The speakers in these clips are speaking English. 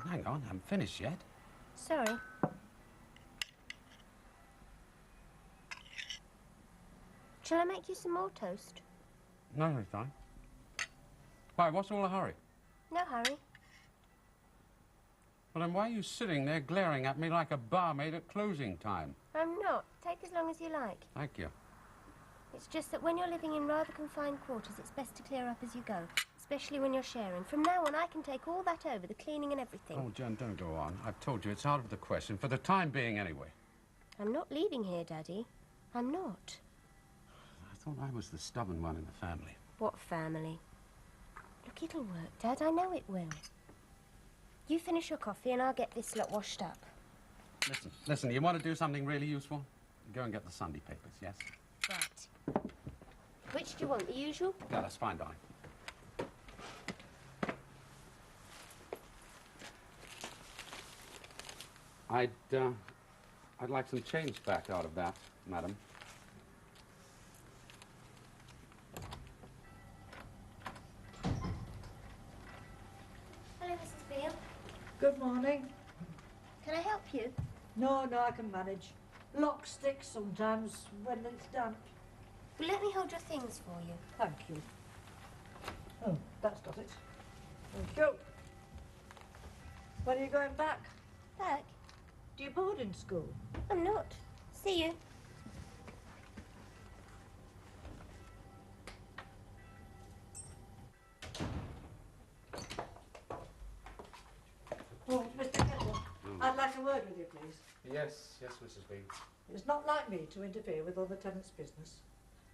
Hang on, I haven't finished yet. Sorry. Shall I make you some more toast? No, it's fine. Why, what's all the hurry? No hurry. Well, then why are you sitting there glaring at me like a barmaid at closing time? I'm not. Take as long as you like. Thank you. It's just that when you're living in rather confined quarters, it's best to clear up as you go, especially when you're sharing. From now on, I can take all that over, the cleaning and everything. Oh, Jen, don't go on. I've told you it's out of the question, for the time being anyway. I'm not leaving here, Daddy. I'm not. I thought I was the stubborn one in the family. What family? Look, it'll work, Dad. I know it will. You finish your coffee and I'll get this lot washed up. Listen, you want to do something really useful? Go and get the Sunday papers, yes? Right. Which do you want, the usual? Yeah, that's fine, darling. I'd like some change back out of that, madam. Hello, Mrs. Beale. Good morning. Can I help you? No, I can manage. Lock sticks sometimes when it's damp. Well, let me hold your things for you. Thank you. Oh, that's got it. Thank you. When are you going back? Back? Do you board in school? I'm not. See you. Oh, Mr. Kettle, I'd like a word with you, please. Yes, Mrs. Beale. It's not like me to interfere with other tenants' business,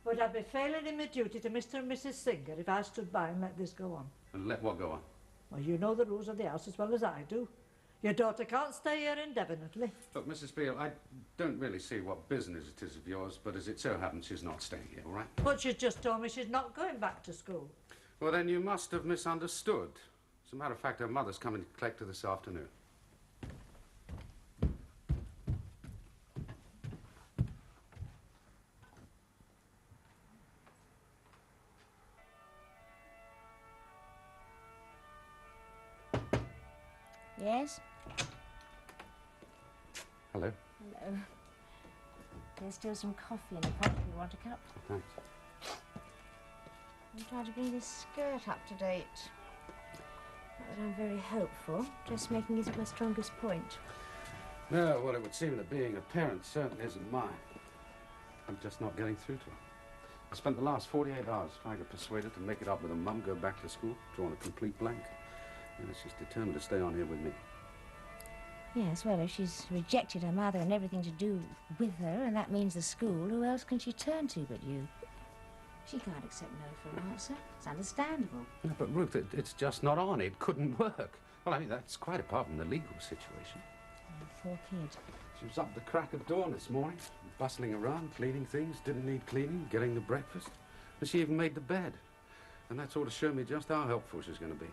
but I'd be failing in my duty to Mr. and Mrs. Singer if I stood by and let this go on. And let what go on? Well, you know the rules of the house as well as I do. Your daughter can't stay here indefinitely. Look, Mrs. Beale, I don't really see what business it is of yours, but as it so happens, she's not staying here, all right? But she's just told me she's not going back to school. Well, then you must have misunderstood. As a matter of fact, her mother's coming to collect her this afternoon. Yes? Hello. Hello. There's still some coffee in the pot if you want a cup. Thanks. I'm trying to bring this skirt up to date. Not that I'm very hopeful. Dressmaking isn't my strongest point. No, well, it would seem that being a parent certainly isn't mine. I'm just not getting through to her. I spent the last 48 hours trying to persuade her to make it up with her mum, go back to school, drawn a complete blank. And she's determined to stay on here with me. Yes, well, if she's rejected her mother and everything to do with her, and that means the school, who else can she turn to but you? She can't accept no for an answer. It's understandable. No, but Ruth, it's just not on. It couldn't work. Well, I mean, that's quite apart from the legal situation. Poor kid. She was up the crack of dawn this morning, bustling around, cleaning things, didn't need cleaning, getting the breakfast. And she even made the bed. And that sort of showed me just how helpful she's going to be.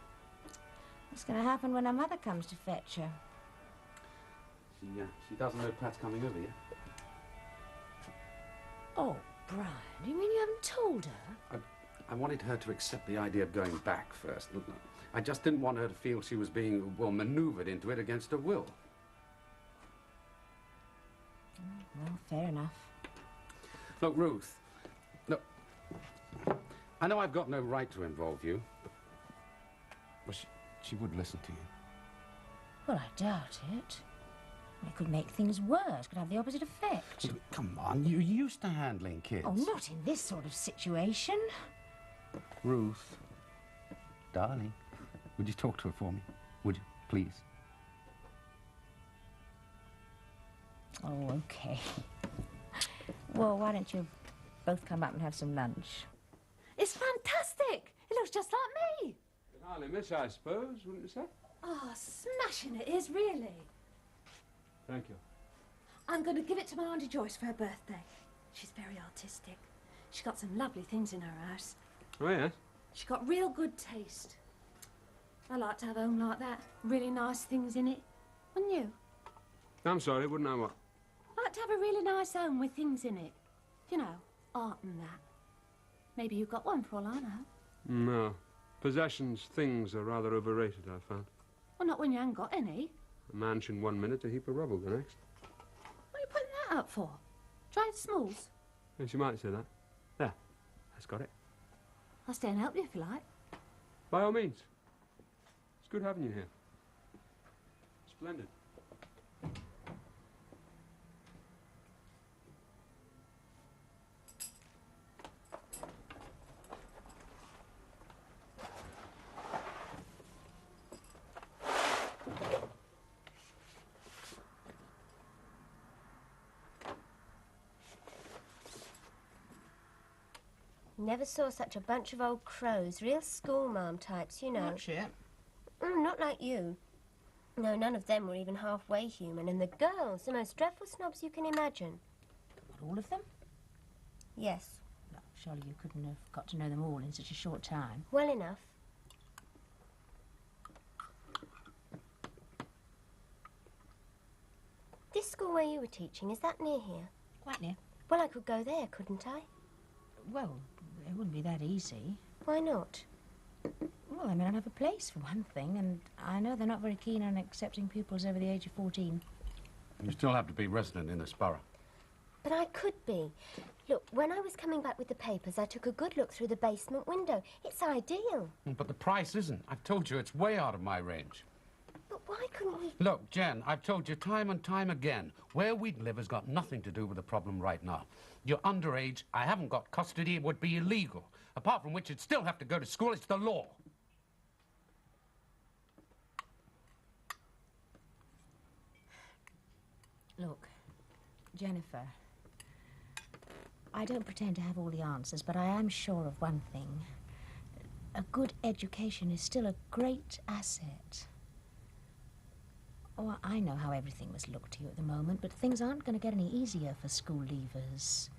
What's going to happen when her mother comes to fetch her? She doesn't know Pat's coming over yet. Oh, Brian, you mean you haven't told her? I wanted her to accept the idea of going back first. Look, I just didn't want her to feel she was being, well, manoeuvred into it against her will. Well, fair enough. Look, Ruth, look, I know I've got no right to involve you, but she would listen to you. Well, I doubt it. It could make things worse, could have the opposite effect. Come on, you're used to handling kids. Oh, not in this sort of situation. Ruth, darling, would you talk to her for me? Would you, please? Oh, okay. Well, why don't you both come up and have some lunch? It's fantastic. It looks just like me. Could hardly miss, I suppose, wouldn't you say? Oh, smashing it is, really. Thank you. I'm going to give it to my Auntie Joyce for her birthday. She's very artistic. She got some lovely things in her house. Oh, yes? She got real good taste. I like to have a home like that. Really nice things in it. Wouldn't you? I'm sorry, wouldn't I what? I like to have a really nice home with things in it. You know, art and that. Maybe you've got one for all I know. No. Possessions, things are rather overrated, I've found. Well, not when you haven't got any. A mansion 1 minute, a heap of rubble the next. What are you putting that up for? Trying smalls? Yes, you might say that. There, that's got it. I'll stay and help you if you like. By all means. It's good having you here. Splendid. Never saw such a bunch of old crows. Real schoolmarm types, you know. Not shit. Not like you. No, none of them were even halfway human. And the girls, the most dreadful snobs you can imagine. What, all of them? Yes. No, surely you couldn't have got to know them all in such a short time. Well enough. This school where you were teaching, is that near here? Quite near. Well, I could go there, couldn't I? Well, it wouldn't be that easy. Why not? Well, I mean, I'd have a place, for one thing, and I know they're not very keen on accepting pupils over the age of 14. You still have to be resident in this borough. But I could be. Look, when I was coming back with the papers, I took a good look through the basement window. It's ideal. But the price isn't. I've told you it's way out of my range. But why couldn't we... Look, Jen, I've told you time and time again, where we'd live has got nothing to do with the problem right now. You're underage, I haven't got custody, it would be illegal. Apart from which you'd still have to go to school, it's the law. Look, Jennifer, I don't pretend to have all the answers, but I am sure of one thing. A good education is still a great asset. Oh, I know how everything must look to you at the moment, but things aren't going to get any easier for school leavers.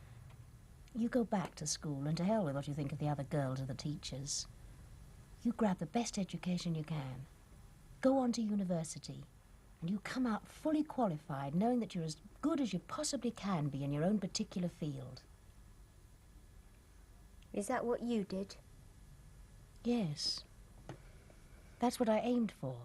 You go back to school, and to hell with what you think of the other girls or the teachers. You grab the best education you can. Go on to university, and you come out fully qualified, knowing that you're as good as you possibly can be in your own particular field. Is that what you did? Yes. That's what I aimed for.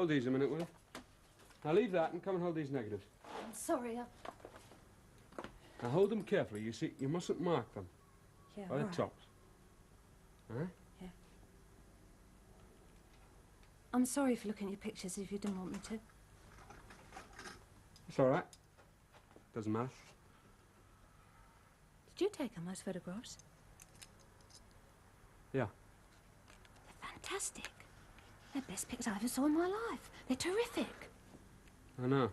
Hold these a minute, will you? Now leave that and come and hold these negatives. I'm sorry, Now hold them carefully. You see, you mustn't mark them. Yeah, By the right. tops. All right? Yeah. I'm sorry for looking at your pictures if you didn't want me to. It's all right. Doesn't matter. Did you take them, those photographs? Yeah. They're fantastic. They're the best pics I ever saw in my life. They're terrific. I know.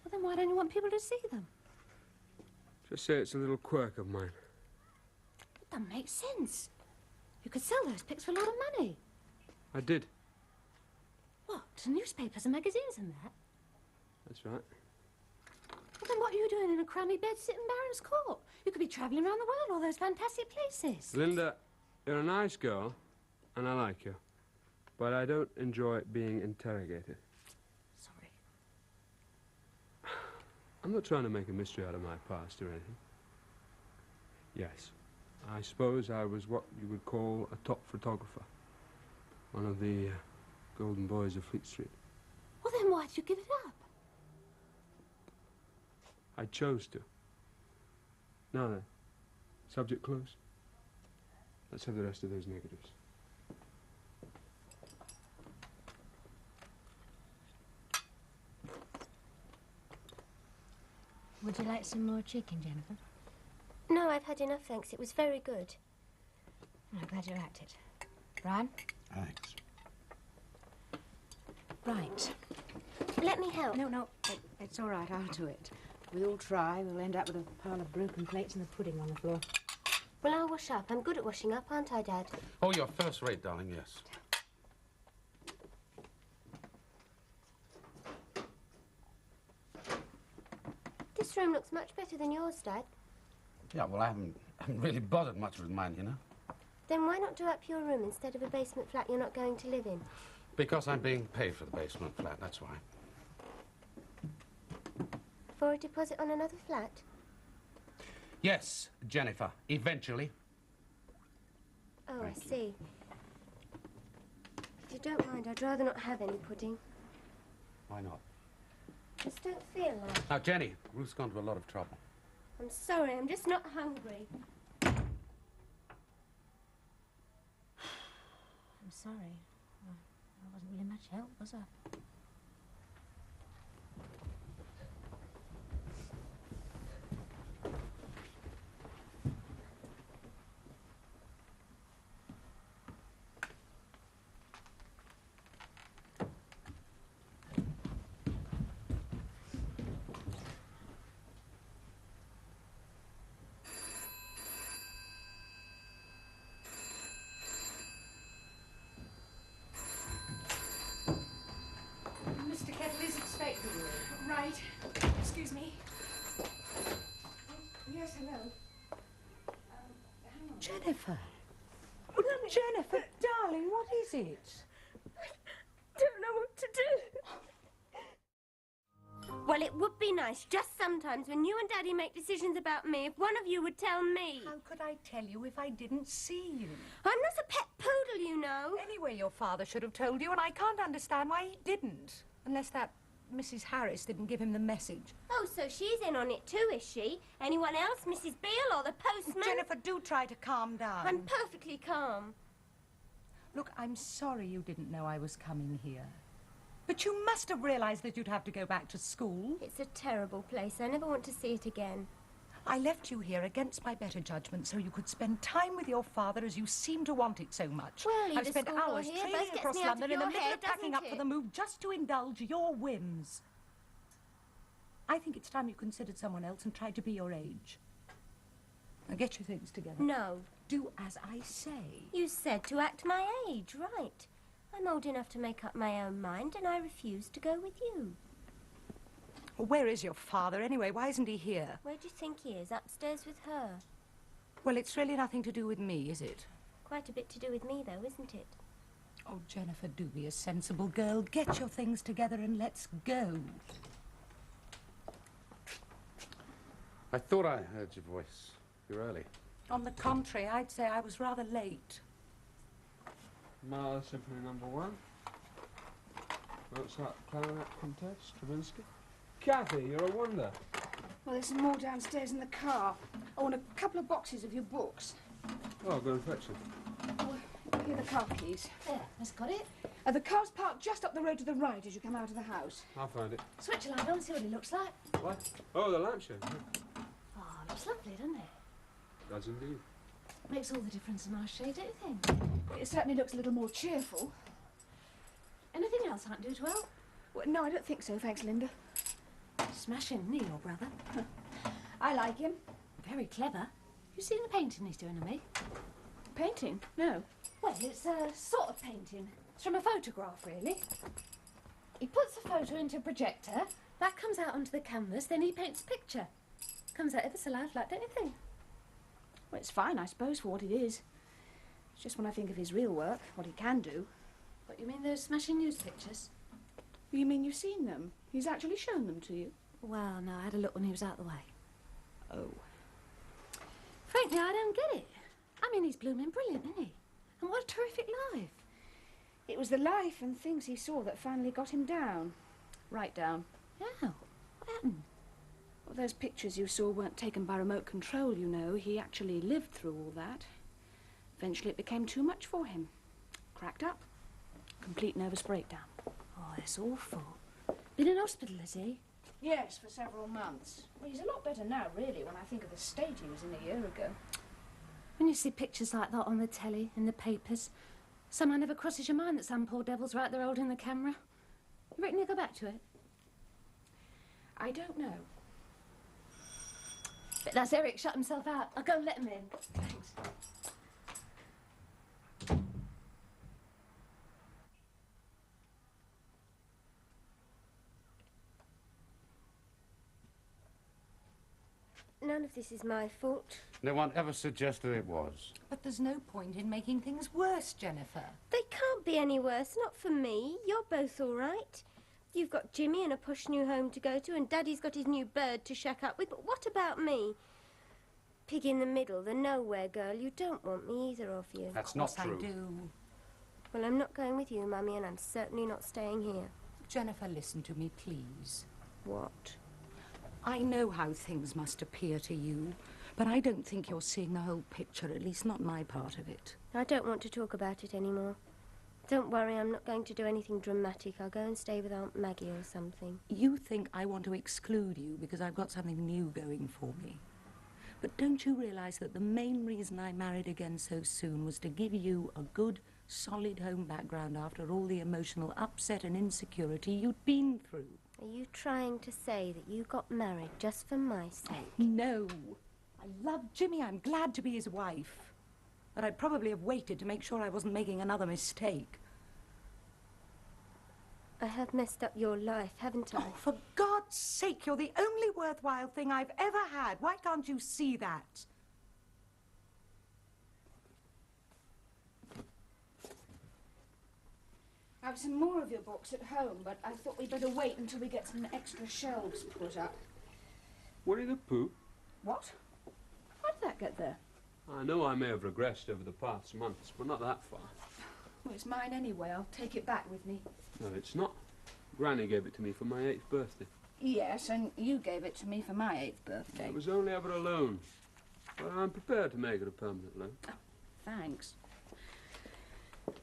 Well, then why don't you want people to see them? Just say it's a little quirk of mine. It doesn't make sense. You could sell those pics for a lot of money. I did. What, to newspapers and magazines and that? That's right. Well, then what are you doing in a crummy bed sitting in Baron's Court? You could be travelling around the world, all those fantastic places. Linda, you're a nice girl, and I like you. But I don't enjoy being interrogated. Sorry. I'm not trying to make a mystery out of my past or anything. Yes, I suppose I was what you would call a top photographer. One of the golden boys of Fleet Street. Well, then why did you give it up? I chose to. Now then, subject closed. Let's have the rest of those negatives. Would you like some more chicken, Jennifer? No, I've had enough, thanks. It was very good. I'm glad you liked it. Brian? Thanks. Right. Let me help. No, it's all right. I'll do it. We all try. We'll end up with a pile of broken plates and the pudding on the floor. Well, I'll wash up. I'm good at washing up, aren't I, Dad? Oh, you're first rate, darling, yes. This room looks much better than yours, Dad. Yeah, well, I haven't really bothered much with mine, you know. Then why not do up your room instead of a basement flat you're not going to live in? Because I'm being paid for the basement flat, that's why. For a deposit on another flat? Yes, Jennifer, eventually. Oh, Thank I see. If you don't mind, I'd rather not have any pudding. Why not? Just don't feel like. Now, Jenny, Ruth's gone to a lot of trouble. I'm sorry, I'm just not hungry. I'm sorry. I wasn't really much help, was I? Mr. Kettle is expecting you. Right. Excuse me. Yes, hello. Hang on. Jennifer. Jennifer, darling, what is it? Don't know what to do. Well, it would be nice, just sometimes, when you and Daddy make decisions about me, if one of you would tell me. How could I tell you if I didn't see you? I'm not a pet poodle, you know. Anyway, your father should have told you, and I can't understand why he didn't. Unless that Mrs. Harris didn't give him the message. Oh, so she's in on it too, is she? Anyone else, Mrs. Beale or the postman? Jennifer, do try to calm down. I'm perfectly calm. Look, I'm sorry you didn't know I was coming here. But you must have realized that you'd have to go back to school. It's a terrible place. I never want to see it again. I left you here against my better judgment so you could spend time with your father as you seem to want it so much. Well, I've spent school or hours here, trailing both gets across me out of London in the your middle head, of packing doesn't up for it? the move just to indulge your whims. I think it's time you considered someone else and tried to be your age. Now get your things together. No. Do as I say. You said to act my age, right. I'm old enough to make up my own mind, and I refuse to go with you. Well, where is your father anyway? Why isn't he here? Where do you think he is? Upstairs with her. Well, it's really nothing to do with me, is it? Quite a bit to do with me, though, isn't it? Oh, Jennifer, do be a sensible girl. Get your things together and let's go. I thought I heard your voice. You're early. On the contrary, I'd say I was rather late. Mahler Symphony No. 1. Mozart clarinet contest, Stravinsky. Kathy, you're a wonder. Well, there's some more downstairs in the car. Oh, and a couple of boxes of your books. Oh, I'll go and fetch them. Oh, here are the car keys. There, that's got it. The car's parked just up the road to the right as you come out of the house. I'll find it. Switch the light on, see what it looks like. What? Oh, the lampshade. Oh, looks lovely, doesn't it? Does indeed. Makes all the difference in my shade, don't you think? It certainly looks a little more cheerful. Anything else I can do to help? Well, no, I don't think so, thanks, Linda. Smashing, isn't he, your brother? I like him. Very clever. You seen the painting he's doing of me? Painting? No. Well, it's a sort of painting. It's from a photograph, really. He puts the photo into a projector, that comes out onto the canvas, then he paints a picture. Comes out ever so lifelike, don't you think? Well, it's fine, I suppose, for what it is. It's just when I think of his real work, what he can do. What, you mean those smashing news pictures? You mean you've seen them? He's actually shown them to you? Well, no, I had a look when he was out the way. Oh. Frankly, I don't get it. I mean, he's blooming brilliant, isn't he? And what a terrific life. It was the life and things he saw that finally got him down. Right down. Yeah, what happened? Well, those pictures you saw weren't taken by remote control, you know. He actually lived through all that. Eventually it became too much for him. Cracked up. Complete nervous breakdown. Oh, that's awful. Been in hospital, is he? Yes, for several months. Well, he's a lot better now, really, when I think of the state he was in a year ago. When you see pictures like that on the telly, in the papers, somehow never crosses your mind that some poor devil's right there holding the camera. You reckon he'll go back to it? I don't know. But that's Eric shut himself out. I'll go and let him in. Thanks. None of this is my fault. No one ever suggested it was. But there's no point in making things worse, Jennifer. They can't be any worse, not for me. You're both all right. You've got Jimmy and a posh new home to go to, and Daddy's got his new bird to shack up with. But what about me? Pig in the middle, the nowhere girl. You don't want me, either of you. That's not true. Of course I do. Well, I'm not going with you, Mummy, and I'm certainly not staying here. Jennifer, listen to me, please. What? I know how things must appear to you, but I don't think you're seeing the whole picture, at least not my part of it. I don't want to talk about it anymore. Don't worry, I'm not going to do anything dramatic. I'll go and stay with Aunt Maggie or something. You think I want to exclude you because I've got something new going for me. But don't you realise that the main reason I married again so soon was to give you a good, solid home background after all the emotional upset and insecurity you'd been through? Are you trying to say that you got married just for my sake? No. I love Jimmy. I'm glad to be his wife. But I'd probably have waited to make sure I wasn't making another mistake. I have messed up your life, haven't I? Oh, for God's sake, you're the only worthwhile thing I've ever had. Why can't you see that? I have some more of your books at home, but I thought we'd better wait until we get some extra shelves put up. Winnie the Pooh? What? How did that get there? I know I may have regressed over the past months, but not that far. Well, it's mine anyway. I'll take it back with me. No, it's not. Granny gave it to me for my 8th birthday. Yes, and you gave it to me for my 8th birthday. It was only ever a loan. But I'm prepared to make it a permanent loan. Oh, thanks.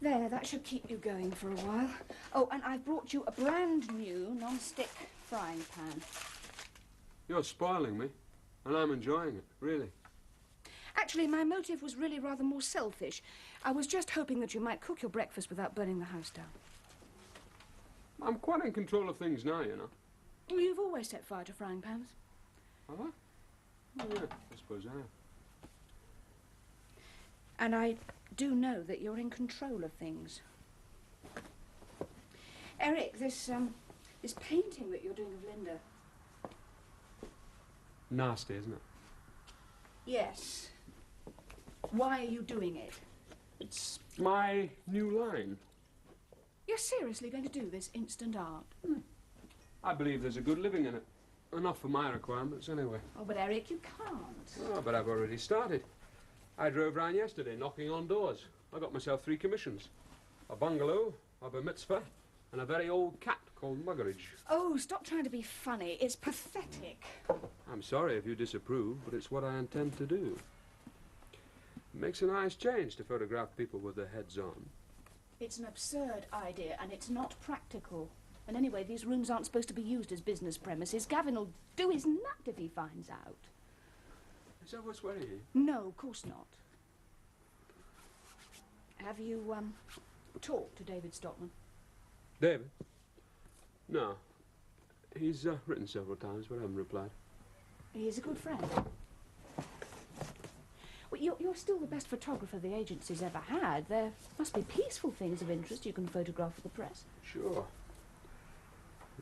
There, that should keep you going for a while. Oh, and I've brought you a brand new non-stick frying pan. You're spoiling me, and I'm enjoying it, really. Actually, my motive was really rather more selfish. I was just hoping that you might cook your breakfast without burning the house down. I'm quite in control of things now, you know. You've always set fire to frying pans. Have I? Oh, yeah, I suppose I have. And I do know that you're in control of things. Eric, this painting that you're doing of Linda. Nasty, isn't it? Yes. Why are you doing it? It's my new line. You're seriously going to do this instant art? I believe there's a good living in it. Enough for my requirements, anyway. Oh, but Eric, you can't. Oh, but I've already started. I drove round yesterday knocking on doors. I got myself 3 commissions. A bungalow, a bar mitzvah, and a very old cat called Muggeridge. Oh, stop trying to be funny. It's pathetic. I'm sorry if you disapprove, but it's what I intend to do. It makes a nice change to photograph people with their heads on. It's an absurd idea, and it's not practical. And anyway, these rooms aren't supposed to be used as business premises. Gavin will do his nut if he finds out. Is that what's worrying you? No, of course not. Have you, talked to David Stockman? David? No. He's written several times, but I haven't replied. He's a good friend. Well, you're still the best photographer the agency's ever had. There must be peaceful things of interest you can photograph for the press. Sure.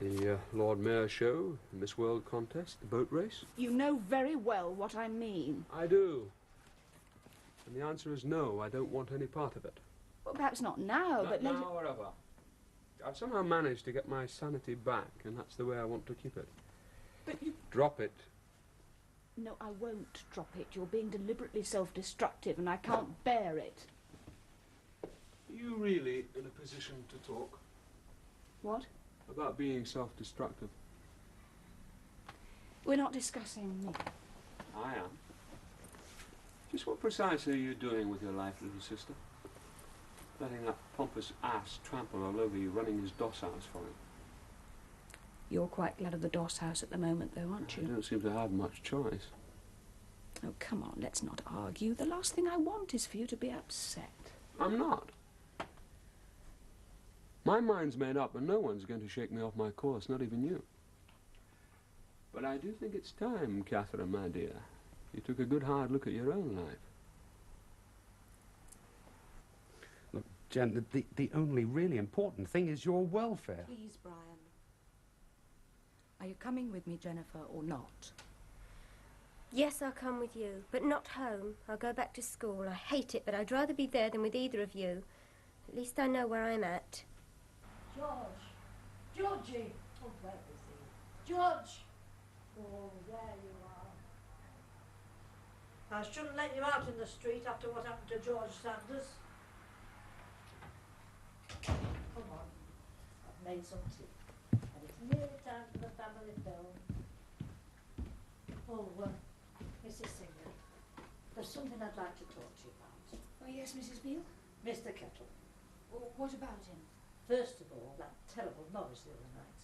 The Lord Mayor show, the Miss World contest, the boat race. You know very well what I mean. I do. And the answer is no, I don't want any part of it. Well, perhaps not now, Not but later... now or ever. I've somehow managed to get my sanity back, and that's the way I want to keep it. But you... Drop it. No, I won't drop it. You're being deliberately self-destructive, and I can't bear it. Are you really in a position to talk What? about being self-destructive? We're not discussing me. I am. Just what precisely are you doing with your life, little sister? Letting that pompous ass trample all over you, running his doss house for him. You're quite glad of the Doss house at the moment, though, aren't I you? don't seem to have much choice. Oh, come on, let's not argue. The last thing I want is for you to be upset. I'm not. My mind's made up and no one's going to shake me off my course, not even you. But I do think it's time, Catherine, my dear, you took a good hard look at your own life. Look, Jen, the only really important thing is your welfare. Please, Brian. Are you coming with me, Jennifer, or not? Yes, I'll come with you, but not home. I'll go back to school. I hate it, but I'd rather be there than with either of you. At least I know where I'm at. George! Georgie! Oh, where is he? George! Oh, there you are. I shouldn't let you out in the street after what happened to George Sanders. Come on. I've made some tea. And it's nearly time for the family film. Oh, Mrs. Singer, there's something I'd like to talk to you about. Oh, yes, Mrs. Beale? Mr. Kettle. Well, what about him? First of all, that terrible noise the other night.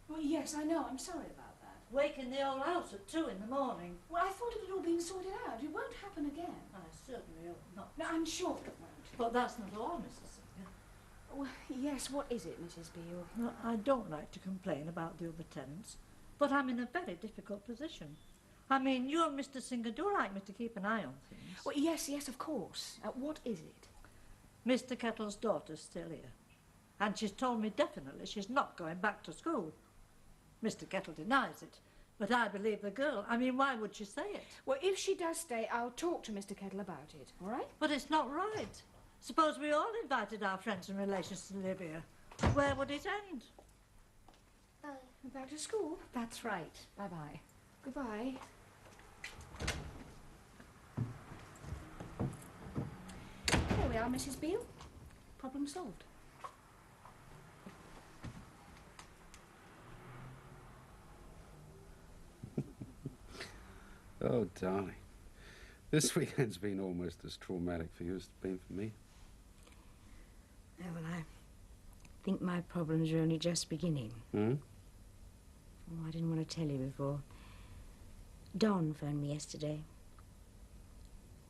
Well, yes, I know. I'm sorry about that. Waking the whole house at 2 in the morning. Well, I thought it had all been sorted out. It won't happen again. I certainly hope not. No, I'm sure it won't. But that's not all, Mrs. Singer. Well, yes, what is it, Mrs. Beale? Well, I don't like to complain about the other tenants, but I'm in a very difficult position. I mean, you and Mr. Singer do like me to keep an eye on things. Well, yes, of course. What is it? Mr. Kettle's daughter's still here, and she's told me definitely she's not going back to school. Mr. Kettle denies it, but I believe the girl. I mean, why would she say it? Well, if she does stay, I'll talk to Mr. Kettle about it, all right? But it's not right. Suppose we all invited our friends and relations to live here. Where would it end? Back to school? That's right. Bye-bye. Goodbye. There we are, Mrs. Beale. Problem solved. Oh, darling. This weekend's been almost as traumatic for you as it's been for me. Oh, well, I think my problems are only just beginning. Hmm? Oh, I didn't want to tell you before. Don phoned me yesterday.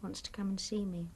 Wants to come and see me.